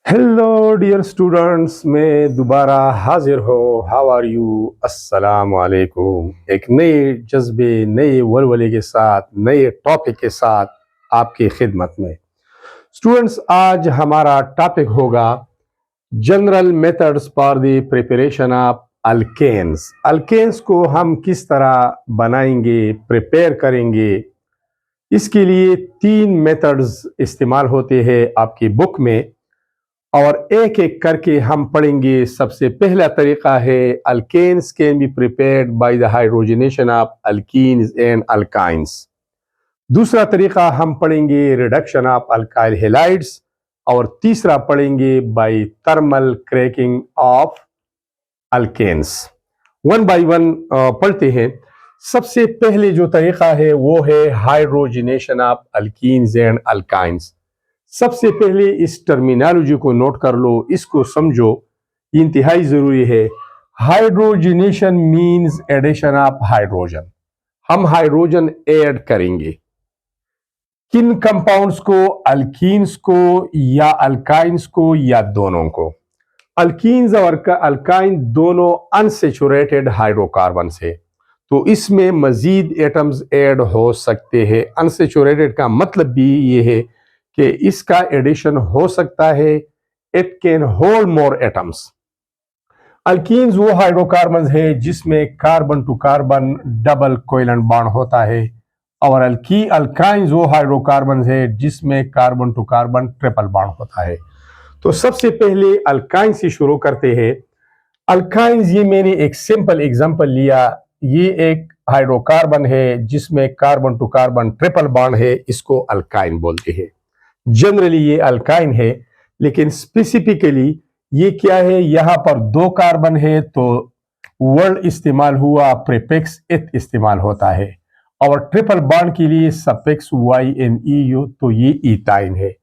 Hello dear students, मैं दोबारा हाजिर हो। How are you? अस्सलाम वालेकुम। एक नए जज्बे, नए वलवले के साथ, नए टॉपिक के साथ आपकी खिदमत में। स्टूडेंट्स, आज हमारा टॉपिक होगा general methods for the preparation of alkanes. Alkanes को हम किस तरह बनाएंगे, प्रिपेयर करेंगे। इसके लिए तीन मेथड्स इस्तेमाल होते हैं आपकी बुक में, और एक एक करके हम पढ़ेंगे। सबसे पहला तरीका है alkanes can be prepared by the hydrogenation of alkenes and alkynes. दूसरा तरीका हम पढ़ेंगे रिडक्शन ऑफ अल्काइल हैलाइड्स। और तीसरा पढ़ेंगे by thermal cracking of alkanes. One by one पढ़ते हैं। सबसे पहले जो तरीका है वो है hydrogenation of alkenes and alkynes. सबसे पहले इस टर्मिनोलॉजी को नोट कर लो, इसको समझो, इंतहाई जरूरी है। Hydrogenation means addition of hydrogen. हम हाइड्रोजन ऐड करेंगे किन कंपाउंड्स को? अल्कीन्स को या अल्काइंस को या दोनों को? अल्कीन्स और अल्काइन दोनों अनसेचुरेटेड हाइड्रोकार्बन है, तो इसमें मजीद एटम्स ऐड हो सकते हैं। अनसेचुरेटेड का मतलब भी ये है कि इसका एडिशन हो सकता है। It can hold more atoms. Alkenes वो हाइड्रोकार्बन है जिसमें carbon to carbon double covalent bond होता है, और अल्काइंस वो हाइड्रोकार्बन है जिसमें carbon to carbon triple bond होता है। तो सबसे पहले अल्काइन से शुरू करते हैं। अल्काइंस, ये मैंने एक सिंपल एग्जांपल लिया। ये एक हाइड्रोकार्बन है जिसमें carbon to carbon triple bond है, इसको अल्काइन बोलते हैं। जनरली ये अल्काइन है, लेकिन स्पेसिफिकली ये क्या है? यहां पर दो कार्बन है तो वर्ड इस्तेमाल हुआ, प्रीफिक्स इथ इस्तेमाल होता है। और ट्रिपल बॉन्ड के लिए सफिक्स YNEU, तो ये इथाइन है।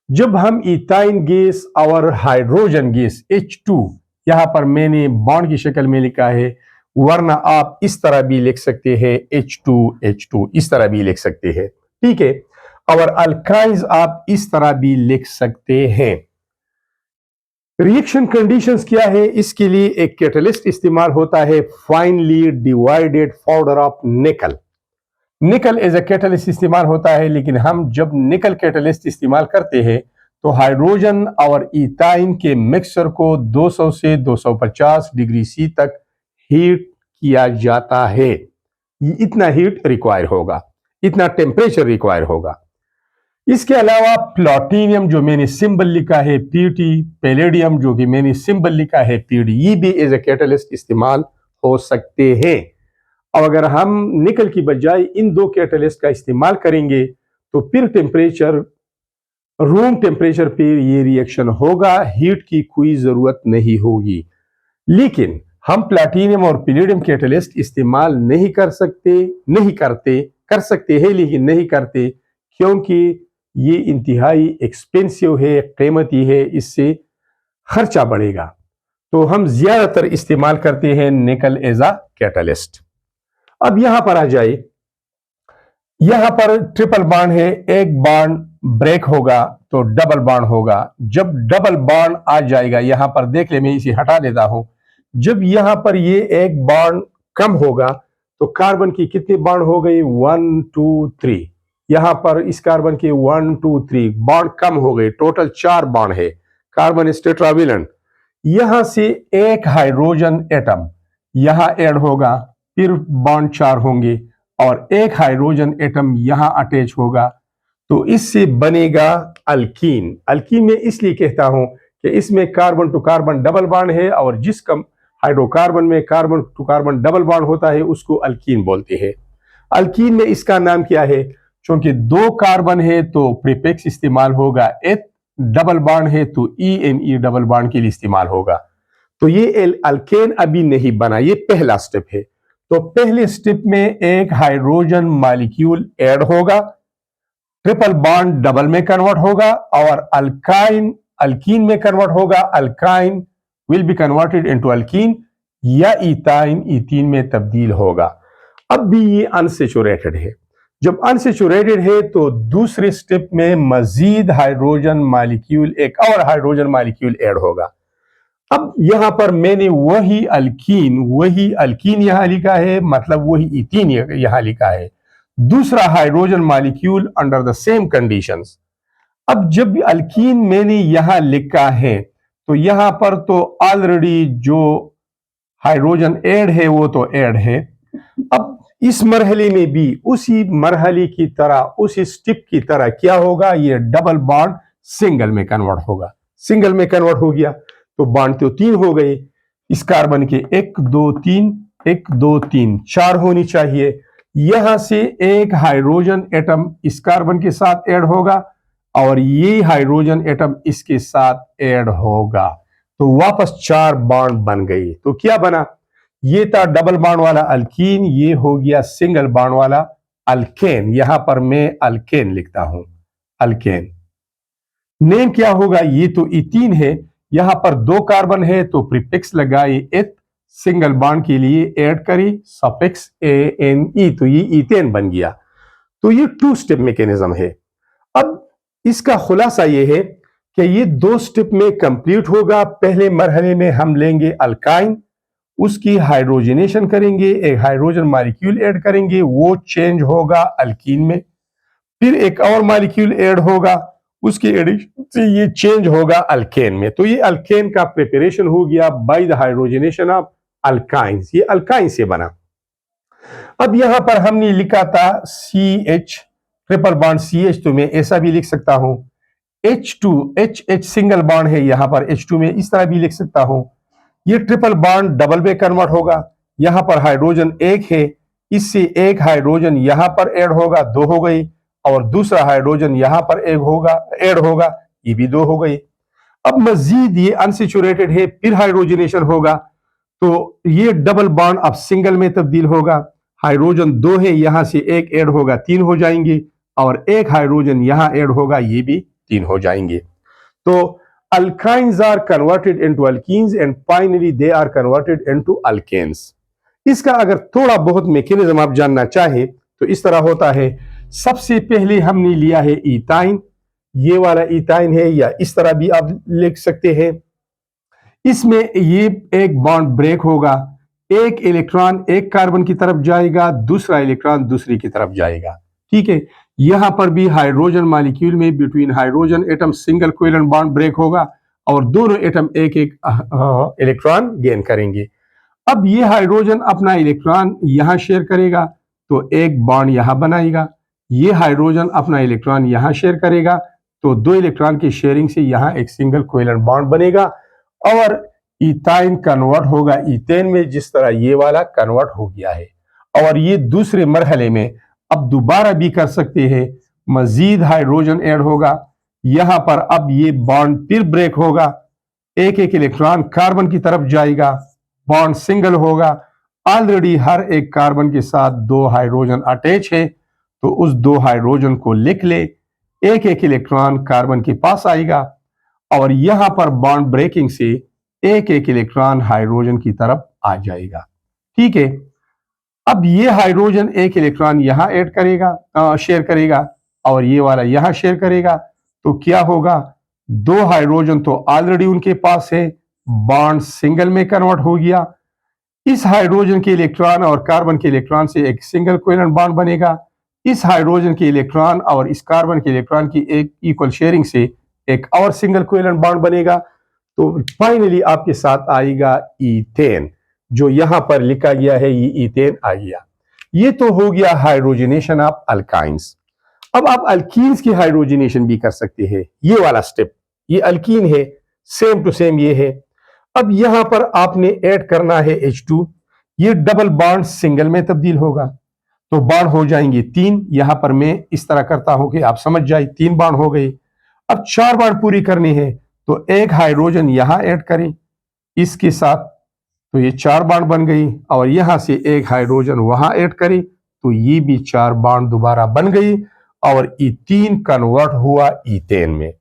जब हम इथाइन गैस और हाइड्रोजन गैस H2, यहां पर मैंने बॉन्ड की शक्ल में लिखा है, वरना आप इस तरह भी लिख सकते हैं, H2H2 इस तरह भी लिख सकते हैं, ठीक है। और अल्काइंस आप इस तरह भी लिख सकते हैं। रिएक्शन कंडीशंस क्या है? इसके लिए एक कैटलिस्ट इस्तेमाल होता है, फाइनली डिवाइडेड पाउडर ऑफ निकल। निकल एज ए कैटलिस्ट इस्तेमाल होता है, लेकिन हम जब निकल कैटलिस्ट इस्तेमाल करते हैं तो हाइड्रोजन और इथाइन के मिक्सचर को 200 से 250 डिग्री सी तक हीट किया जाता है। इतना हीट रिक्वायर होगा, इतना टेम्परेचर रिक्वायर होगा। इसके अलावा प्लूटोनियम, जो मैंने सिंबल लिखा है Pt, पैलेडियम जो कि मैंने सिंबल लिखा है Pd, ये भी एज ए कैटलिस्ट इस्तेमाल हो सकते हैं। अब अगर हम निकल की बजाय इन दो कैटलिस्ट का इस्तेमाल करेंगे तो फिर टेम्परेचर, रूम टेम्परेचर पर ये रिएक्शन होगा, हीट की कोई जरूरत नहीं होगी। लेकिन हम प्लैटिनम और पैलेडियम कैटलिस्ट इस्तेमाल नहीं कर सकते, नहीं करते, कर सकते हैं लेकिन नहीं करते, क्योंकि ये इंतहाई एक्सपेंसिव है, कीमती है, इससे खर्चा बढ़ेगा। तो हम ज्यादातर इस्तेमाल करते हैं निकल एज अ कैटलिस्ट। अब यहां पर आ जाए, यहां पर ट्रिपल बॉन्ड है, एक बॉन्ड ब्रेक होगा तो डबल बॉन्ड होगा। जब डबल बॉन्ड आ जाएगा, यहां पर देख ले, मैं इसे हटा देता हूं। जब यहां पर ये एक बॉन्ड कम होगा तो कार्बन की कितनी बॉन्ड हो गई? 1 2 3। यहां पर इस कार्बन के 1 2 3 बॉन्ड कम हो गए, टोटल 4 बॉन्ड है। Carbon is tetravalent. यहां से एक हाइड्रोजन एटम यहां ऐड होगा, फिर बॉन्ड 4 होंगे, और एक हाइड्रोजन एटम यहां अटैच होगा, तो इससे बनेगा अल्कीन। अल्कीन में इसलिए कहता हूं कि इसमें carbon to carbon double bond है, और जिस हाइड्रोकार्बन में carbon to carbon double bond होता है उसको अल्कीन बोलते हैं। अल्कीन में इसका नाम क्या है? क्योंकि दो कार्बन है तो प्रीफिक्स इस्तेमाल होगा एथ, डबल बॉन्ड है तो ENE डबल बॉन्ड के लिए इस्तेमाल होगा। तो ये अल्केन अभी नहीं बना, ये पहला स्टेप है। तो पहले स्टेप में एक हाइड्रोजन मॉलिक्यूल ऐड होगा, ट्रिपल बॉन्ड डबल में कन्वर्ट होगा, और अल्काइन अल्कीन में कन्वर्ट होगा। Alkyne will be converted into alkyne, या इथाइन इथीन में तब्दील होगा। अब भी ये अनसेचुरेटेड है। जब अनसेचुरेटेड है तो दूसरे स्टेप में मजीद हाइड्रोजन मॉलिक्यूल, एक और हाइड्रोजन मॉलिक्यूल ऐड होगा। अब यहां पर मैंने वही अल्कीन यहां लिखा है, मतलब वही इथीन यहां लिखा है, दूसरा hydrogen molecule under the same conditions. अब जब अल्कीन मैंने यहां लिखा है तो यहां पर तो ऑलरेडी जो हाइड्रोजन ऐड है वो तो ऐड है। अब इस मरहले में भी उसी मरहले की तरह, उसी स्टेप की तरह क्या होगा, ये डबल बॉन्ड सिंगल में कन्वर्ट होगा। सिंगल में कन्वर्ट हो गया तो बॉन्ड तो 3 हो गए। इस कार्बन के 1 2 3 1 2 3 4 होनी चाहिए। यहां से एक हाइड्रोजन एटम इस कार्बन के साथ ऐड होगा और ये हाइड्रोजन एटम इसके साथ ऐड होगा, तो वापस 4 बॉन्ड बन गई। तो क्या बना, ये था डबल बॉन्ड वाला अल्कीन, ये हो गया सिंगल बॉन्ड वाला अल्केन। यहां पर मैं अल्केन लिखता हूं, अल्केन। नेम क्या होगा, ये तो इथीन है, यहां पर 2 कार्बन है तो प्रीफिक्स लगाए एथ, सिंगल बॉन्ड के लिए ऐड करी सफिक्स ANE, तो ये इथेन बन गया। तो ये 2 स्टेप मैकेनिज्म है। अब इसका खुलासा ये है कि ये 2 स्टेप में कंप्लीट होगा। पहले मरहले में हम लेंगे अल्काइन, उसकी हाइड्रोजनेशन करेंगे, एक हाइड्रोजन मॉलिक्यूल ऐड करेंगे, वो चेंज होगा अल्कीन में। फिर एक और मॉलिक्यूल ऐड होगा, उसके एडिशन से ये चेंज होगा अल्केन में। तो ये अल्केन का प्रिपरेशन हो गया bye the hydrogenation of alkynes, ये अल्काइन से बना। अब यहां पर हमने लिखा था CH, ट्रिपल बॉन्ड CH, तो मैं ऐसा भी लिख सकता हूं। H2, H सिंगल बॉन्ड है, यहां पर H2 में इस तरह भी लिख सकता हूं। ये ट्रिपल बॉन्ड डबल में कन्वर्ट होगा। यहां पर हाइड्रोजन 1 है, इससे एक हाइड्रोजन यहां पर ऐड होगा, 2 हो गई, और दूसरा हाइड्रोजन यहां पर एक होगा, ऐड होगा, ये भी 2 हो गई। अब मजीद ये अनसेचुरेटेड है, फिर हाइड्रोजनेशन होगा तो ये डबल बॉन्ड अब सिंगल में तब्दील होगा। हाइड्रोजन 2 है, यहां से एक ऐड होगा, 3 हो जाएंगे, और एक हाइड्रोजन यहां ऐड होगा, ये भी 3 हो जाएंगे। तो alkynes are converted into alkenes and finally they are converted into alkanes। इसका अगर थोड़ा बहुत मैकेनिज्म आप जानना चाहे तो इस तरह होता है। सबसे पहले हमने लिया है इथाइन, ये वाला इथाइन है, या इस तरह भी आप लिख सकते हैं। इसमें ये एक बॉन्ड ब्रेक होगा, एक इलेक्ट्रॉन एक कार्बन की तरफ जाएगा, दूसरा इलेक्ट्रॉन दूसरी की तरफ जाएगा, ठीक है। यहां पर भी हाइड्रोजन मॉलिक्यूल में between hydrogen atom single covalent bond break होगा और दोनों एटम एक एक इलेक्ट्रॉन गेन करेंगे। अब ये हाइड्रोजन अपना इलेक्ट्रॉन यहां शेयर करेगा तो एक बॉन्ड यहां बनाएगा, ये हाइड्रोजन अपना इलेक्ट्रॉन यहां शेयर करेगा तो 2 इलेक्ट्रॉन की शेयरिंग से यहां एक सिंगल कोवेलेंट बॉन्ड बनेगा और इथाइन कन्वर्ट होगा इथेन में, जिस तरह ये वाला कन्वर्ट हो गया है। और ये दूसरे मरहले में अब दोबारा भी कर सकते हैं, मजीद हाइड्रोजन ऐड होगा, यहां पर अब ये बॉन्ड फिर ब्रेक होगा, एक एक इलेक्ट्रॉन कार्बन की तरफ जाएगा, बॉन्ड सिंगल होगा। ऑलरेडी हर एक कार्बन के साथ 2 हाइड्रोजन अटैच है तो उस 2 हाइड्रोजन को लिख ले, एक एक इलेक्ट्रॉन कार्बन के पास आएगा और यहां पर बॉन्ड ब्रेकिंग से एक एक इलेक्ट्रॉन हाइड्रोजन की तरफ आ जाएगा, ठीक है। अब ये हाइड्रोजन एक इलेक्ट्रॉन यहां ऐड करेगा, शेयर करेगा, और ये वाला यहां शेयर करेगा, तो क्या होगा, 2 हाइड्रोजन तो ऑलरेडी उनके पास है, बॉन्ड सिंगल में कन्वर्ट हो गया। इस हाइड्रोजन के इलेक्ट्रॉन और कार्बन के इलेक्ट्रॉन से एक सिंगल कोवेलेंट बॉन्ड बनेगा। इस हाइड्रोजन के इलेक्ट्रॉन और इस कार्बन के इलेक्ट्रॉन की एक इक्वल शेयरिंग से एक और सिंगल कोवेलेंट बॉन्ड बनेगा। तो फाइनली आपके साथ आएगा इथेन, जो यहां पर लिखा गया है, ये इथेन आ गया। ये तो हो गया हाइड्रोजनेशन ऑफ अल्काइंस। अब आप अल्कीन्स की हाइड्रोजनेशन भी कर सकते हैं, ये वाला स्टेप, ये अल्कीन है, सेम टू सेम ये है। अब यहां पर आपने ऐड करना है H2, ये डबल बॉन्ड सिंगल में तब्दील होगा तो बॉन्ड हो जाएंगे 3। यहां पर मैं इस तरह करता हूं कि आप समझ जाए, 3 बॉन्ड हो गए। अब 4 बॉन्ड पूरी करनी है तो एक हाइड्रोजन यहां ऐड करें इसके साथ, तो ये 4 बॉन्ड बन गई, और यहां से एक हाइड्रोजन वहां ऐड करें तो ये भी 4 बॉन्ड दोबारा बन गई और इथीन कन्वर्ट हुआ इथेन में।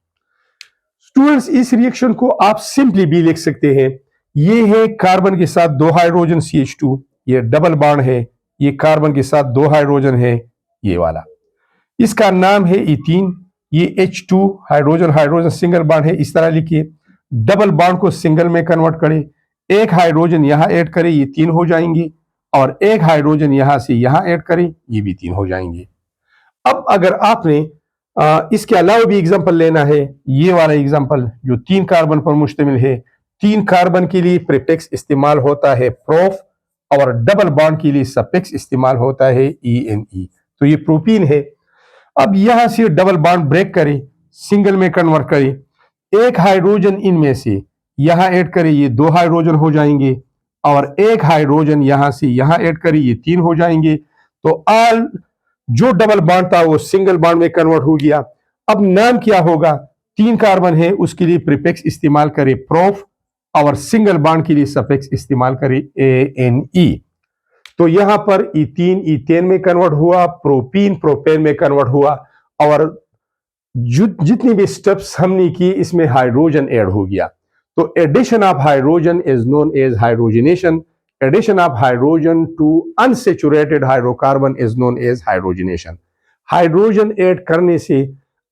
स्टूडेंट्स, इस रिएक्शन को आप सिंपली भी लिख सकते हैं। ये है कार्बन के साथ 2 हाइड्रोजन CH2, ये डबल बॉन्ड है, ये कार्बन के साथ 2 हाइड्रोजन है, ये वाला। इसका नाम है इथीन। ये H2 hydrogen hydrogen single bond है, इस तरह लिखिए। डबल बॉन्ड को सिंगल में कन्वर्ट करें, एक हाइड्रोजन यहां ऐड करें, ये 3 हो जाएंगे, और एक हाइड्रोजन यहां से यहां ऐड करें, ये भी 3 हो जाएंगे। अब अगर आपने इसके अलावा भी एग्जांपल लेना है, ये वाला एग्जांपल जो 3 कार्बन पर मुश्तमिल है, 3 कार्बन के लिए प्रीफिक्स इस्तेमाल होता है प्रोफ, और डबल बॉन्ड के लिए सफिक्स इस्तेमाल होता है ENE। तो ये प्रोपीन है। अब यहां से डबल बॉन्ड ब्रेक करें, सिंगल में कन्वर्ट करें, एक हाइड्रोजन इनमें से यहां ऐड करें, ये 2 हाइड्रोजन हो जाएंगे, और एक हाइड्रोजन यहां से यहां ऐड करें, ये 3 हो जाएंगे। तो ऑल जो डबल बॉन्ड था वो सिंगल बॉन्ड में कन्वर्ट हो गया। अब नाम क्या होगा? 3 कार्बन है, उसके लिए प्रीफिक्स इस्तेमाल करें प्रोफ, और सिंगल बॉन्ड के लिए सफिक्स इस्तेमाल करें ANE। तो यहां पर इथीन इथेन में कन्वर्ट हुआ, प्रोपीन प्रोपेन में कन्वर्ट हुआ, और जितनी भी स्टेप्स हमने की इसमें हाइड्रोजन ऐड हो गया। तो addition of hydrogen is known as hydrogenation. Addition of hydrogen to unsaturated hydrocarbon is known as hydrogenation. Hydrogen add करने से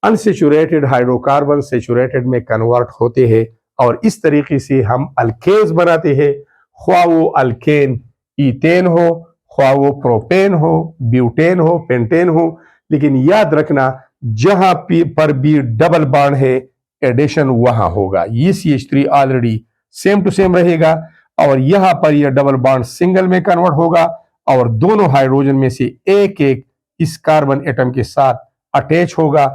अनसेचुरेटेड हाइड्रोकार्बन सेचुरेटेड में कन्वर्ट होते हैं, और इस तरीके से हम अल्केन्स बनाते हैं, ख्वा वो अल्केन इथेन हो, ख्वा वो प्रोपेन हो, ब्यूटेन हो, पेंटेन हो। लेकिन याद रखना, जहां पर भी डबल बॉन्ड है, एडिशन वहां होगा। ये CH3 already same to same रहेगा, और यहां पर यह डबल बॉन्ड सिंगल में कन्वर्ट होगा, और दोनों हाइड्रोजन में से एक एक इस कार्बन एटम के साथ अटैच होगा।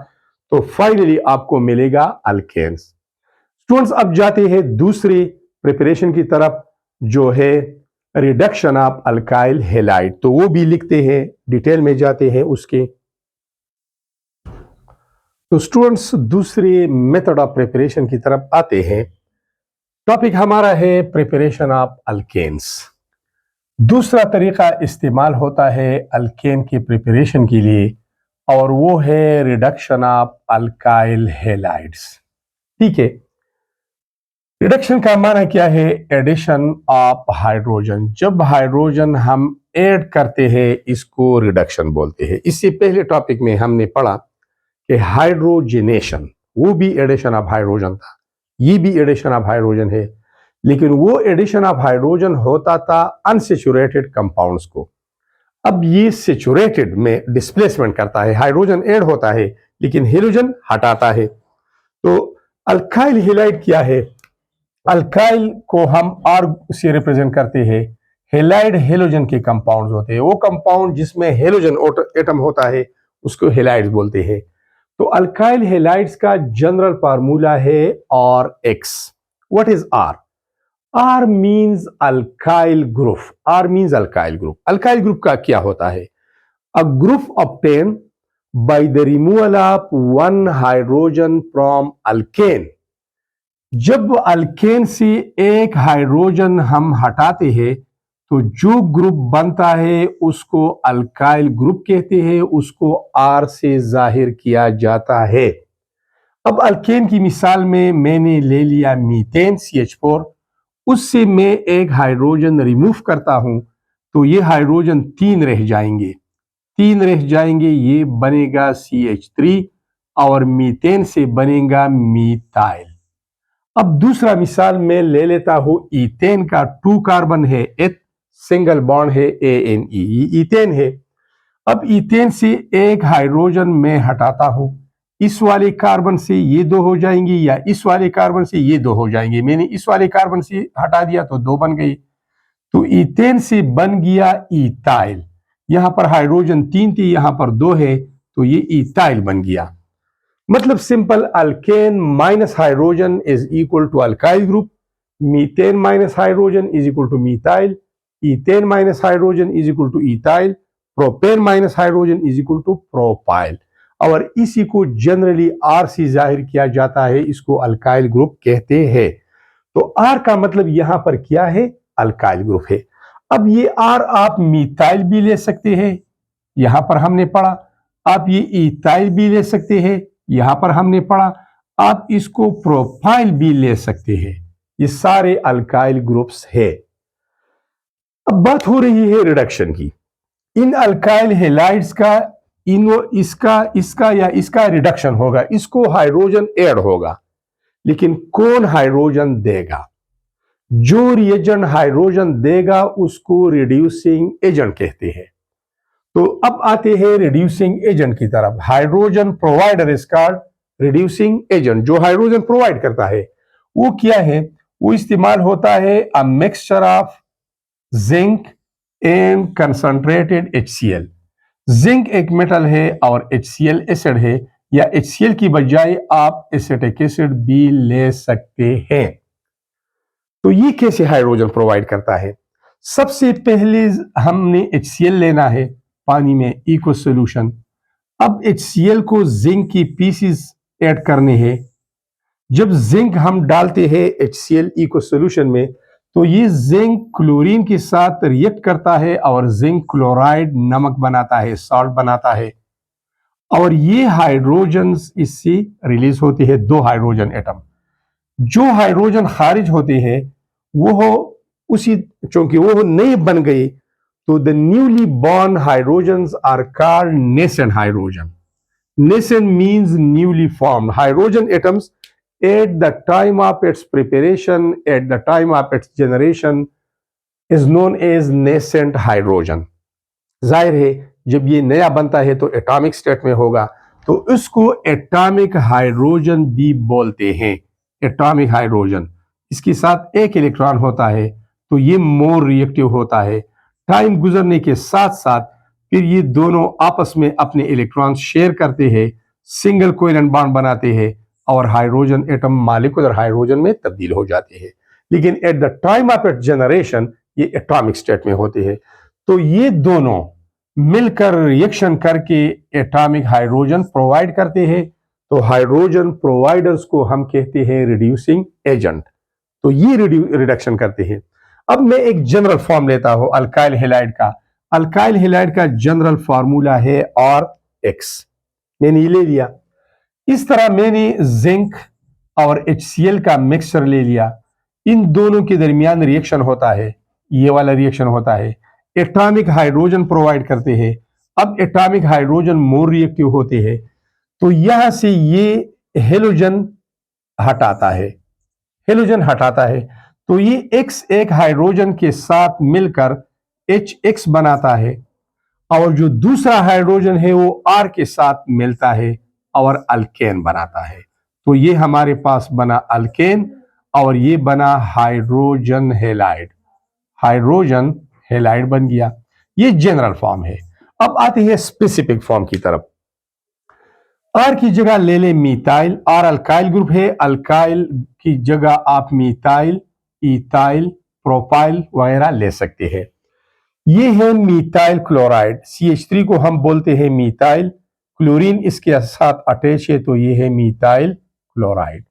तो फाइनली आपको मिलेगा अल्केन्स। स्टूडेंट्स, अब जाते हैं दूसरी प्रिपरेशन की तरफ, जो है रिडक्शन ऑफ अल्काइल हैलाइड। तो वो भी लिखते हैं, डिटेल में जाते हैं उसके। तो स्टूडेंट्स, दूसरे मेथड ऑफ प्रिपरेशन की तरफ आते हैं। टॉपिक हमारा है प्रिपरेशन ऑफ अल्केन्स। दूसरा तरीका इस्तेमाल होता है अल्केन की प्रिपरेशन के लिए, और वो है रिडक्शन ऑफ अल्काइल हैलाइड्स। ठीक है, रिडक्शन का माना क्या है? Addition of hydrogen. जब हाइड्रोजन हम ऐड करते हैं, इसको रिडक्शन बोलते हैं। इससे पहले टॉपिक में हमने पढ़ा कि हाइड्रोजनेशन, वो भी एडिशन ऑफ हाइड्रोजन था, ये भी एडिशन ऑफ हाइड्रोजन है, लेकिन वो एडिशन ऑफ हाइड्रोजन होता था अनसेचुरेटेड कंपाउंड्स को। अब ये सेचुरेटेड में डिस्प्लेसमेंट करता है, हाइड्रोजन ऐड होता है लेकिन हेलोजन हटाता है। तो अल्काइल हैलाइड क्या है? अल्काइल को हम R से रिप्रेजेंट करते हैं। हैलाइड हेलोजन के कंपाउंड्स होते हैं। वो कंपाउंड जिसमें हेलोजन एटम होता है उसको हैलाइड्स बोलते हैं। तो अल्काइल हैलाइड्स का जनरल फार्मूला है RX। What is R? R means alkyl group. R means alkyl group. Alkyl group का क्या होता है? A group obtain by the removal of one hydrogen from alkane. जब अल्केन से एक हाइड्रोजन हम हटाते हैं, तो जो ग्रुप बनता है उसको अल्काइल ग्रुप कहते हैं, उसको R से जाहिर किया जाता है। अब अल्केन की मिसाल में मैंने ले लिया मीथेन CH4, उससे मैं एक हाइड्रोजन रिमूव करता हूं, तो ये हाइड्रोजन 3 रह जाएंगे, 3 रह जाएंगे, ये बनेगा CH3, और मीथेन से बनेगा मीथाइल। अब दूसरा मिसाल मैं ले लेता हूं, इथेन का 2 कार्बन है, एथ सिंगल बॉन्ड है ANE, ये इथेन है। अब इथेन से एक हाइड्रोजन मैं हटाता हूं, इस वाले कार्बन से ये 2 हो जाएंगे, या इस वाले कार्बन से ये 2 हो जाएंगे। मैंने इस वाले कार्बन से हटा दिया तो 2 बन गई। तो इथेन से बन गया इथाइल। यहां पर हाइड्रोजन 3 थी, यहां पर 2 है, तो ये इथाइल बन गया। मतलब simple, alkane minus hydrogen is equal to alkyl group, methane minus hydrogen is equal to methyl, ethane minus hydrogen is equal to ethyl, propane minus hydrogen is equal to propyl. और इसी को generally R से जाहिर किया जाता है, इसको alkyl group कहते हैं। तो R का मतलब यहां पर क्या है? अल्काइल ग्रुप है। अब ये R आप मीथाइल भी ले सकते हैं, यहां पर हमने पढ़ा। आप ये इथाइल भी ले सकते हैं, यहां पर हमने पढ़ा। आप इसको प्रोपाइल भी ले सकते हैं। ये सारे अल्काइल ग्रुप्स है। अब बात हो रही है रिडक्शन की। इन अल्काइल हैलाइड्स का इसका इसका या इसका रिडक्शन होगा, इसको हाइड्रोजन ऐड होगा, लेकिन कौन हाइड्रोजन देगा? जो रिएजेंट हाइड्रोजन देगा उसको रिड्यूसिंग एजेंट कहते हैं। तो अब आते हैं रिड्यूसिंग एजेंट की तरफ। Hydrogen provider is called reducing agent. जो हाइड्रोजन प्रोवाइड करता है वो क्या है? वो इस्तेमाल होता है a mixture of zinc and concentrated HCl। Zinc एक मेटल है और HCl एसिड है, या HCl की बजाय आप एसिटिक एसिड भी ले सकते हैं। तो ये कैसे हाइड्रोजन प्रोवाइड करता है? सबसे पहले हमने HCl लेना है पानी में इको सोल्यूशन। अब HCl को जिंक की पीसीस ऐड करने हैं। जब जिंक हम डालते हैं HCl इको सोल्यूशन में, तो ये जिंक क्लोरीन के साथ रिएक्ट करता है और जिंक क्लोराइड नमक बनाता है, सॉल्ट बनाता है, और ये हाइड्रोजन इससे रिलीज होते हैं, 2 हाइड्रोजन एटम। जो हाइड्रोजन खारिज होते हैं वो उसी, चूंकि वो नए बन गए, तो the newly born hydrogens are called nascent hydrogen. Nascent means newly formed. Hydrogen atoms at the time of its preparation, at the time of its generation, is known as nascent hydrogen. जाहिर है जब ये नया बनता है तो atomic state में होगा, तो उसको एटॉमिक हाइड्रोजन भी बोलते हैं। एटॉमिक हाइड्रोजन, इसके साथ एक इलेक्ट्रॉन होता है, तो ये मोर रिएक्टिव होता है। टाइम गुजरने के साथ साथ फिर ये दोनों आपस में अपने इलेक्ट्रॉन शेयर करते हैं, सिंगल कोवेलेंट बॉन्ड बनाते हैं और हाइड्रोजन एटम मॉलिक्यूलर हाइड्रोजन में तब्दील हो जाते हैं। लेकिन at the time of it generation ये एटॉमिक स्टेट में होते हैं। तो ये दोनों मिलकर रिएक्शन करके एटॉमिक हाइड्रोजन प्रोवाइड करते हैं। तो हाइड्रोजन प्रोवाइडर्स को हम कहते हैं रिड्यूसिंग एजेंट। तो ये रिडक्शन करते हैं। अब मैं एक जनरल फॉर्म लेता हूं अल्काइल हैलाइड का। अल्काइल हैलाइड का जनरल फार्मूला है RX। मैंने ये ले लिया। इस तरह मैंने जिंक और HCl का मिक्सचर ले लिया। इन दोनों के दरमियान रिएक्शन होता है, ये वाला रिएक्शन होता है, एटॉमिक हाइड्रोजन प्रोवाइड करते हैं। अब एटॉमिक हाइड्रोजन मोर रिएक्टिव होते हैं, तो यहां से ये हेलोजन हटाता है, हेलोजन हटाता है, तो ये X एक हाइड्रोजन के साथ मिलकर HX बनाता है, और जो दूसरा हाइड्रोजन है वो R के साथ मिलता है और अल्केन बनाता है। तो ये हमारे पास बना अल्केन और ये बना हाइड्रोजन हैलाइड। हाइड्रोजन हैलाइड बन गया। ये जनरल फॉर्म है। अब आते हैं स्पेसिफिक फॉर्म की तरफ। R की जगह ले ले मीथाइल। R अल्काइल ग्रुप है, अल्काइल की जगह आप मीथाइल, इथाइल, प्रोपाइल वगैरह ले सकते हैं। ये है मीथाइल क्लोराइड, CH3 को हम बोलते हैं मीथाइल, क्लोरीन इसके साथ अटैच है, तो ये है मीथाइल क्लोराइड।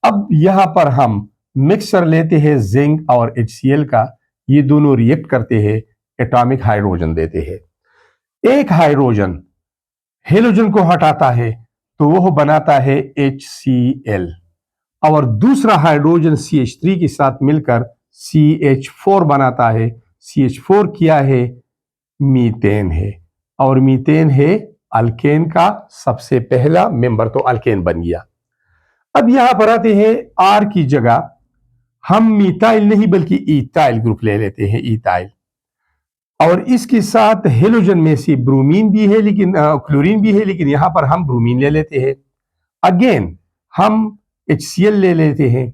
अब यहां पर हम मिक्सचर लेते हैं जिंक और HCl का, ये दोनों रिएक्ट करते हैं, एटॉमिक हाइड्रोजन देते हैं। एक हाइड्रोजन हेलोजन को हटाता है, तो वह बनाता है HCl, और दूसरा हाइड्रोजन CH3 के साथ मिलकर CH4 बनाता है। CH4 क्या है? मीथेन है, और मीथेन है अल्केन का सबसे पहला मेंबर, तो अल्केन बन गया। अब यहां पर आते हैं R की जगह हम मीथाइल नहीं बल्कि इथाइल ग्रुप ले लेते हैं, इथाइल, और इसके साथ हेलोजन में से ब्रोमीन भी है, लेकिन क्लोरीन भी है, लेकिन यहां पर हम ब्रोमीन ले लेते हैं। अगेन हम HCl ले लेते हैं,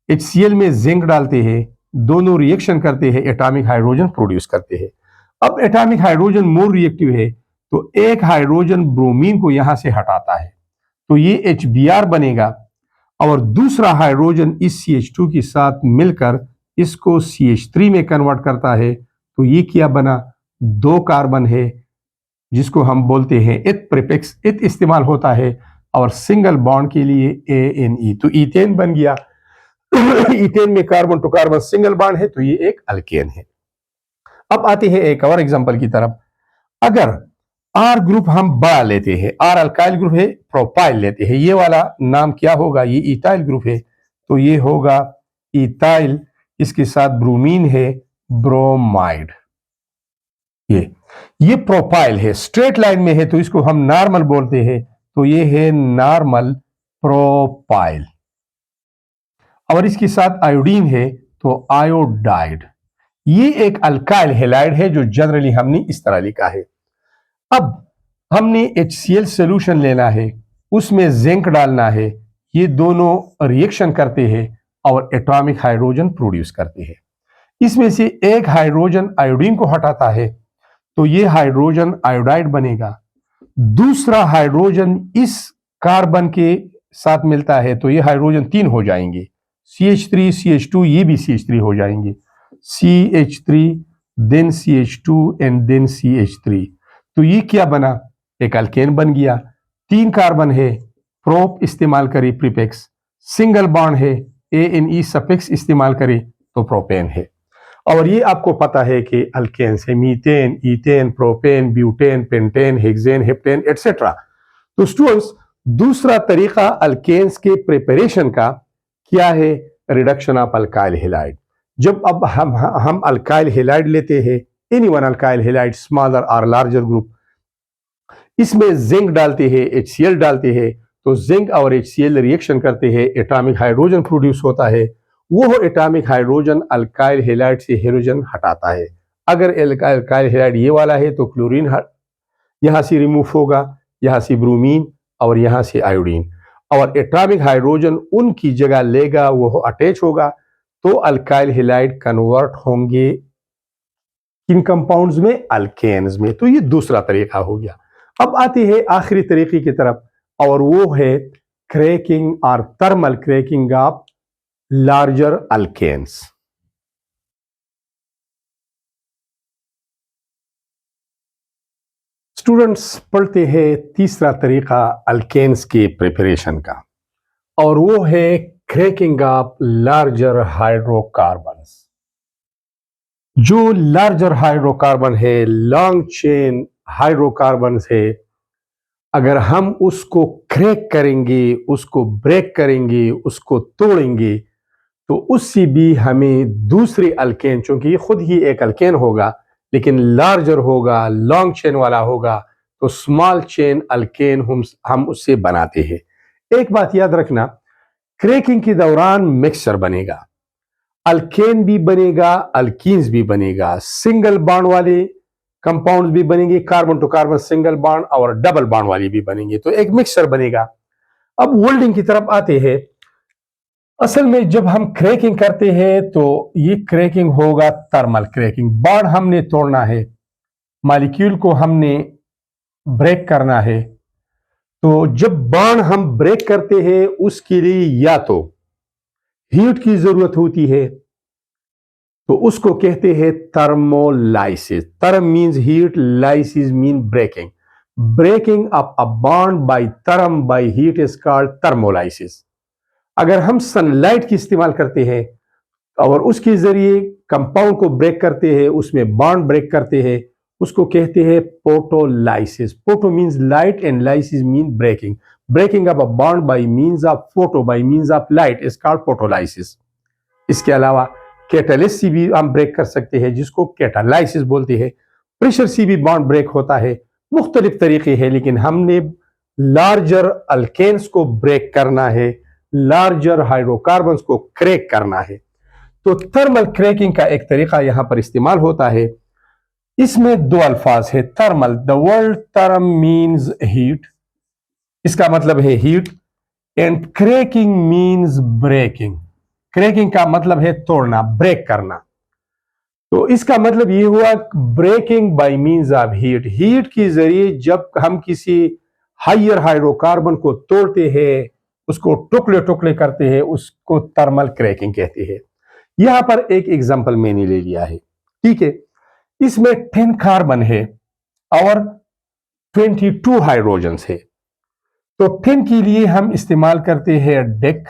HCl में जिंक डालते हैं, दोनों रिएक्शन करते हैं, एटॉमिक हाइड्रोजन प्रोड्यूस करते हैं। अब एटॉमिक हाइड्रोजन मोर रिएक्टिव है, तो एक हाइड्रोजन ब्रोमीन को यहां से हटाता है, तो ये HBr बनेगा, और दूसरा हाइड्रोजन इस CH2 के साथ मिलकर इसको CH3 में कन्वर्ट करता है, तो ये क्या बना? 2 कार्बन है, जिसको हम बोलते हैं इथ प्रीफिक्स। इथ इस्तेमाल होता है और सिंगल बॉन्ड के लिए ANE, तो इथेन बन गया। इथेन में carbon to carbon single bond है, तो ये एक अल्केन है। अब आते हैं एक और एग्जांपल की तरफ। अगर R ग्रुप हम बड़ा लेते हैं, R अल्काइल ग्रुप है, प्रोपाइल लेते हैं, ये वाला नाम क्या होगा? ये इथाइल ग्रुप है, तो ये होगा इथाइल, इसके साथ ब्रोमीन है, ब्रोमाइड। ये प्रोपाइल है, स्ट्रेट लाइन में है तो इसको हम नॉर्मल बोलते हैं, तो ये है नॉर्मल प्रोपाइल। और इसके साथ आयोडीन है तो आयोडाइड। ये एक अल्काइल हैलाइड है जो जनरली हमने इस तरह लिखा है। अब हमने HCl सोल्यूशन लेना है, उसमें जिंक डालना है, ये दोनों रिएक्शन करते हैं और एटॉमिक हाइड्रोजन प्रोड्यूस करते हैं। इसमें से एक हाइड्रोजन आयोडीन को हटाता है तो ये हाइड्रोजन आयोडाइड बनेगा। दूसरा हाइड्रोजन इस कार्बन के साथ मिलता है तो ये हाइड्रोजन 3 हो जाएंगे, CH3 CH2, ये भी CH3 हो जाएंगे, CH3 then CH2 and then CH3। तो ये क्या बना, एक अल्केन बन गया। 3 कार्बन है, प्रोप इस्तेमाल करें प्रीफिक्स, सिंगल बॉन्ड है, ANE सफिक्स इस्तेमाल करें तो प्रोपेन है। और ये आपको पता है कि अल्केन से methane, ethane, propane, butane, pentane, hexane, heptane etcetera. तो स्टूडेंट्स, दूसरा तरीका अल्केन्स के प्रिपरेशन का क्या है, रिडक्शन ऑफ अल्काइल हैलाइड। जब अब हम अल्काइल हैलाइड लेते हैं, any one alkyl halide smaller और लार्जर ग्रुप, इसमें जिंक डालते हैं, HCl डालते हैं, तो जिंक और HCl रिएक्शन करते हैं, एटॉमिक हाइड्रोजन प्रोड्यूस होता है। वो एटॉमिक हाइड्रोजन अल्काइल हैलाइड से हाइड्रोजन हटाता है। अगर अल्काइल हैलाइड ये वाला है तो क्लोरीन यहां से रिमूव होगा, यहां से ब्रोमीन और यहां से आयोडीन, और एटॉमिक हाइड्रोजन उनकी जगह लेगा, वो अटैच होगा, तो अल्काइल हैलाइड कन्वर्ट होंगे किन कंपाउंड्स में, अल्केन्स में। तो ये दूसरा तरीका हो गया। अब आते हैं आखिरी तरीके की तरफ, और वो है क्रैकिंग और thermal cracking of larger alkanes. Students, पढ़ते हैं तीसरा तरीका अल्केन्स के प्रिपरेशन का, और वो है क्रैकिंग ऑफ लार्जर हाइड्रोकार्बन्स। जो लार्जर हाइड्रोकार्बन है, लॉन्ग चेन हाइड्रोकार्बन्स है, अगर हम उसको क्रैक करेंगे, उसको ब्रेक करेंगे, उसको तोड़ेंगे, तो उससे भी हमें दूसरे अल्केन, चूंकि ये खुद ही एक अल्केन होगा लेकिन लार्जर होगा, लॉन्ग चेन वाला होगा, तो स्मॉल चेन अल्केन हम उससे बनाते हैं। एक बात याद रखना, क्रैकिंग के दौरान मिक्सचर बनेगा, अल्केन भी बनेगा, अल्कीन्स भी बनेगा, सिंगल बॉन्ड वाले कंपाउंड्स भी बनेंगे, carbon to carbon single bond, और डबल बॉन्ड वाली भी बनेंगे, तो एक मिक्सचर बनेगा। अब वेल्डिंग की तरफ आते हैं। असल में जब हम क्रैकिंग करते हैं तो ये क्रैकिंग होगा थर्मल क्रैकिंग। बॉन्ड हमने तोड़ना है, मॉलिक्यूल को हमने ब्रेक करना है, तो जब बॉन्ड हम ब्रेक करते हैं उसके लिए या तो हीट की जरूरत होती है, तो उसको कहते हैं thermolysis. Therm means heat, lysis mean breaking. Breaking of a bond by therm by heat is called thermolysis. अगर हम सनलाइट की इस्तेमाल करते हैं और उसके जरिए कंपाउंड को ब्रेक करते हैं, उसमें बॉन्ड ब्रेक करते हैं, उसको कहते हैं photolysis. Photo means light and lysis mean breaking. Breaking of a bond by means of photo, by means of light is called photolysis. इसके अलावा कैटालिस्ट से भी हम ब्रेक कर सकते हैं, जिसको कैटालाइसिस बोलते हैं। प्रेशर से भी बॉन्ड ब्रेक होता है। मुख्तलिफ तरीके हैं, लेकिन हमने लार्जर अल्केन्स को ब्रेक करना है, लार्जर हाइड्रोकार्बन्स को क्रैक करना है, तो थर्मल क्रैकिंग का एक तरीका यहां पर इस्तेमाल होता है। इसमें 2 अल्फाज है, thermal, the word therm means heat, इसका मतलब है heat, and cracking means breaking. Cracking का मतलब है तोड़ना, ब्रेक करना। तो इसका मतलब ये हुआ breaking by means of heat. Heat के जरिए जब हम किसी हायर हाइड्रोकार्बन को तोड़ते हैं, उसको टुकड़े टुकड़े करते हैं, उसको थर्मल क्रैकिंग कहते हैं। यहां पर एक एग्जांपल मैंने ले लिया है, ठीक है। इसमें 10 कार्बन है और 22 हाइड्रोजन्स है, तो 10 के लिए हम इस्तेमाल करते हैं डेक,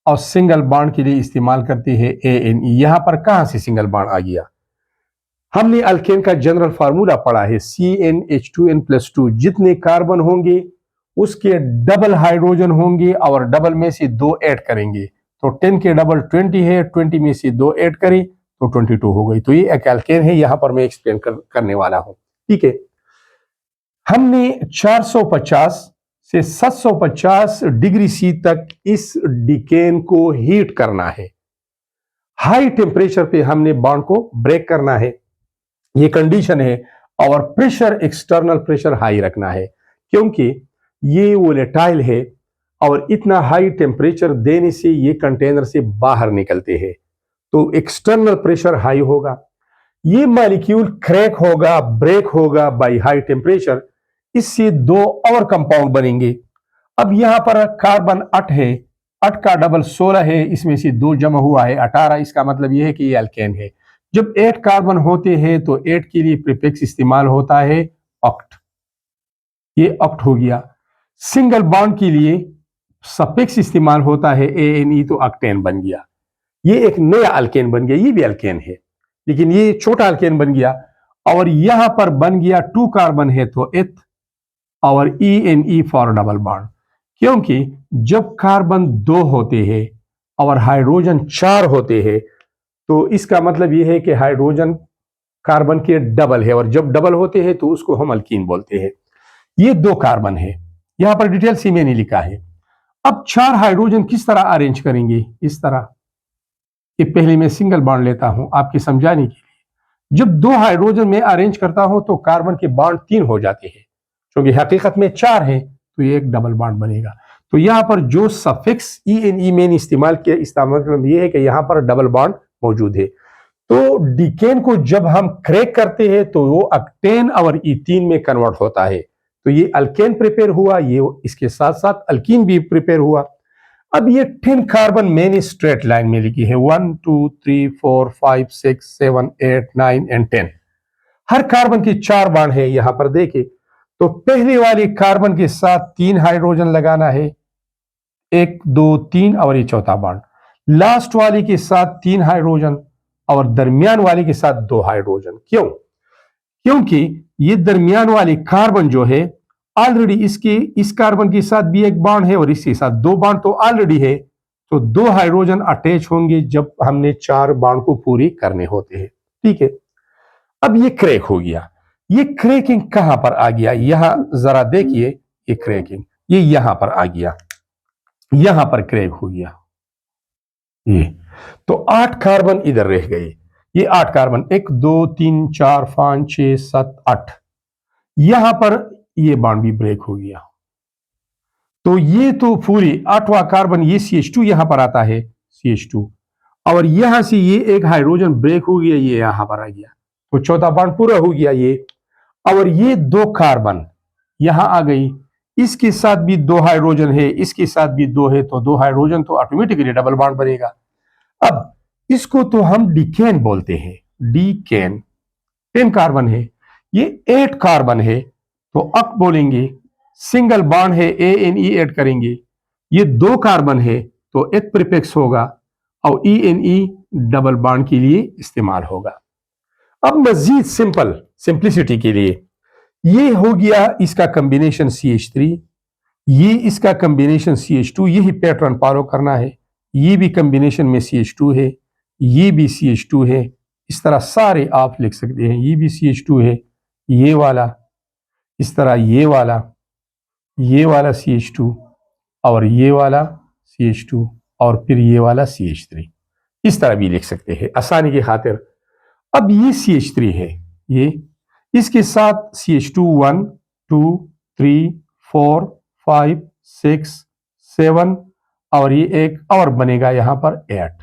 और सिंगल बॉन्ड के लिए इस्तेमाल करते हैं ANE। यहां पर कहां से सिंगल बॉन्ड आ गया, हमने अल्केन का जनरल फार्मूला पढ़ा है, CnH2n+2। जितने कार्बन होंगे उसके डबल हाइड्रोजन होंगे, और डबल में से 2 ऐड करेंगे, तो 10 के डबल 20 है, 20 में से 2 ऐड करें तो 22 हो गई। तो ये एक एल्केन है, यहां पर मैं एक्सप्लेन करने वाला हूं। ठीक है, हमने 450 से 750 डिग्री सी तक इस डिकेन को हीट करना है। हाई टेम्परेचर पे हमने बॉन्ड को ब्रेक करना है, ये कंडीशन है। और प्रेशर, एक्सटर्नल प्रेशर हाई रखना है, क्योंकि ये वोलेटाइल है और इतना हाई टेम्परेचर देने से ये कंटेनर से बाहर निकलते हैं। तो एक्सटर्नल प्रेशर हाई होगा, ये मॉलिक्यूल क्रैक होगा, ब्रेक होगा बाय हाई टेम्परेचर। इससे दो और कंपाउंड बनेंगे। अब यहां पर कार्बन 8 है, 8 का डबल 16 है, इसमें से 2 जमा हुआ है 18। इसका मतलब यह है कि ये अल्केन है। जब 8 कार्बन होते हैं तो 8 के लिए प्रीफिक्स इस्तेमाल होता है ऑक्ट, ये ऑक्ट हो गया। सिंगल बॉन्ड के लिए सफिक्स इस्तेमाल होता है ANE, तो ऑक्टेन बन गया। ये एक नया अल्केन बन गया, ये भी अल्केन है लेकिन ये छोटा अल्केन बन गया। और यहां पर बन गया 2 कार्बन है तो एथ और ENE फॉर डबल बॉन्ड, क्योंकि जब कार्बन 2 होते हैं और हाइड्रोजन 4 होते हैं तो इसका मतलब यह है कि हाइड्रोजन कार्बन के डबल है, और जब डबल होते हैं तो उसको हम अल्कीन बोलते हैं। ये 2 कार्बन है, यहां पर डिटेल सी मैंने लिखा है। अब 4 हाइड्रोजन किस तरह अरेंज करेंगे, इस तरह। ये पहले मैं सिंगल बॉन्ड लेता हूं आपके समझाने के लिए। जब 2 हाइड्रोजन में अरेंज करता हूं तो कार्बन के बॉन्ड 3 हो जाते हैं, क्योंकि हकीकत में 4 है तो ये एक डबल बॉन्ड बनेगा। तो यहां पर जो सफिक्स ENE मैंने इस्तेमाल किया, इसका मतलब ये है कि यहां पर डबल बॉन्ड मौजूद है। तो डिकेन को जब हम क्रैक करते हैं तो वो अक्टेन और इथीन में कन्वर्ट होता है। तो ये अल्केन प्रिपेयर हुआ, ये इसके साथ साथ अल्कीन भी प्रिपेयर हुआ। अब ये 10 कार्बन मैंने स्ट्रेट लाइन में लिखी है, 1 2 3 4 5 6 7 8 9 एंड 10। हर कार्बन की 4 बॉन्ड है। यहां पर देखे तो पहले वाले कार्बन के साथ 3 हाइड्रोजन लगाना है, 1 2 3, और ये चौथा बॉन्ड। लास्ट वाले के साथ 3 हाइड्रोजन और दरमियान वाले के साथ 2 हाइड्रोजन। क्यों? क्योंकि ये दरमियान वाले कार्बन जो है ऑलरेडी इसके इस कार्बन के साथ भी एक बॉन्ड है और इसके साथ 2 बॉन्ड तो ऑलरेडी है। तो 2 हाइड्रोजन अटैच होंगे जब हमने 4 बॉन्ड को पूरी करने होते हैं। ठीक है, अब ये क्रैक हो गया। ये क्रैकिंग कहां पर आ गया, यहां जरा देखिए। ये क्रैकिंग ये यहां पर आ गया, यहां पर क्रैक हो गया ये। तो 8 कार्बन इधर रह गए। ये 8 कार्बन 1 2 3 4 5 6 7 8, यहां पर ये बॉन्ड भी ब्रेक हो गया। तो ये तो पूरी 8वां कार्बन, ये CH2 यहां पर आता है, CH2, और यहां से ये एक हाइड्रोजन ब्रेक हो गया, ये यहां पर आ गया। तो चौथा बॉन्ड पूरा हो गया ये। और ये 2 कार्बन यहां आ गई, इसके साथ भी 2 हाइड्रोजन है, इसके साथ भी 2 है, तो 2 हाइड्रोजन तो ऑटोमेटिकली डबल बॉन्ड बनेगा। अब इसको तो हम डिकेन बोलते हैं, डिकेन। 10 कार्बन है, ये 8 कार्बन है तो अब बोलेंगे सिंगल बॉन्ड है, ANE ऐड करेंगे। ये 2 कार्बन है तो एथ प्रीफिक्स होगा और ENE डबल बॉन्ड के लिए इस्तेमाल होगा। अब मजीद सिंपलिसिटी के लिए ये हो गया इसका कॉम्बिनेशन CH3, ये इसका कॉम्बिनेशन CH2, यही पैटर्न फॉलो करना है। ये भी कॉम्बिनेशन में CH2 है, ये भी CH2 है। इस तरह सारे आप लिख सकते हैं, ये भी CH2 है, ये वाला, इस तरह ये वाला CH2 और ये वाला CH2 और फिर ये वाला CH3। इस तरह भी लिख सकते हैं आसानी की खातिर। अब ये CH3 है, ये इसके साथ CH2 1 2 3 4 5 6 7 और ये एक और बनेगा यहां पर 8।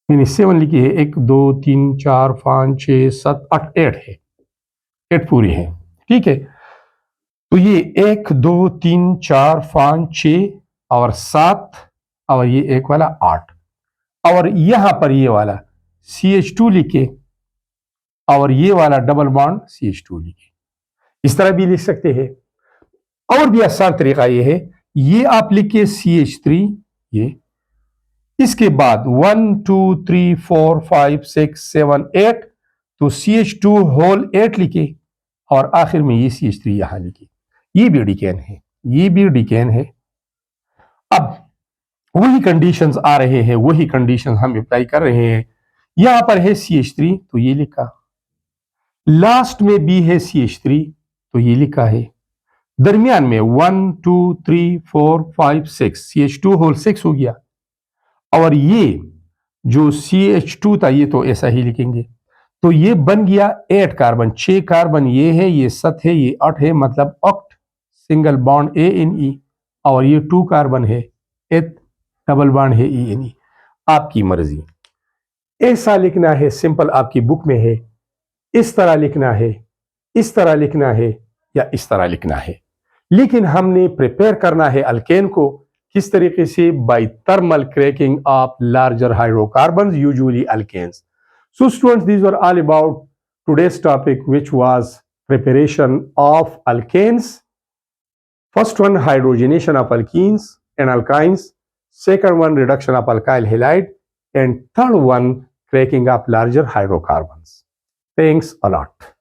मैंने 7 लिखी है, 1 2 3 4 5 6 7 8, 8 है, 8 पूरी है। ठीक है, तो ये 1 2 3 4 5 6 और 7 और ये एक वाला 8, और यहां पर ये वाला CH2 लिखे और ये वाला डबल बॉन्ड CH2 लिखे। इस तरह भी लिख सकते हैं। और भी आसान तरीका ये है, ये आप लिखिए CH3, ये इसके बाद 1 2 3 4 5 6 7 8, तो CH2 होल 8 लिखे और आखिर में ये CH3 यहां लिखे। ये भी डिकेन है, ये भी डिकेन है। अब वही कंडीशंस आ रहे हैं, वही कंडीशंस हम अप्लाई कर रहे हैं। यहां पर है CH3 तो ये लिखा, लास्ट में भी है CH3 तो ये लिखा है, दरमियान में 1 2 3 4 5 6 CH2 होल 6 हो गया। और ये जो CH2 था ये तो ऐसा ही लिखेंगे, तो ये बन गया 8 कार्बन, 6 कार्बन ये है, ये 7 है, ये 8 है, मतलब ऑक्ट सिंगल बॉन्ड ANE। और ये 2 कार्बन है, 8 डबल बॉन्ड है ENE। आपकी मर्जी, ऐसा लिखना है, सिंपल आपकी बुक में है, इस तरह लिखना है, इस तरह लिखना है, या इस तरह लिखना है। लेकिन हमने प्रिपेयर करना है अल्केन को किस तरीके से, by thermal cracking of larger hydrocarbons, usually alkanes. So students, these were all about today's topic, which was preparation of alkanes. First one, hydrogenation of alkenes and alkynes. Second one, reduction of alkyl halide. And third one, cracking of larger hydrocarbons. Thanks a lot.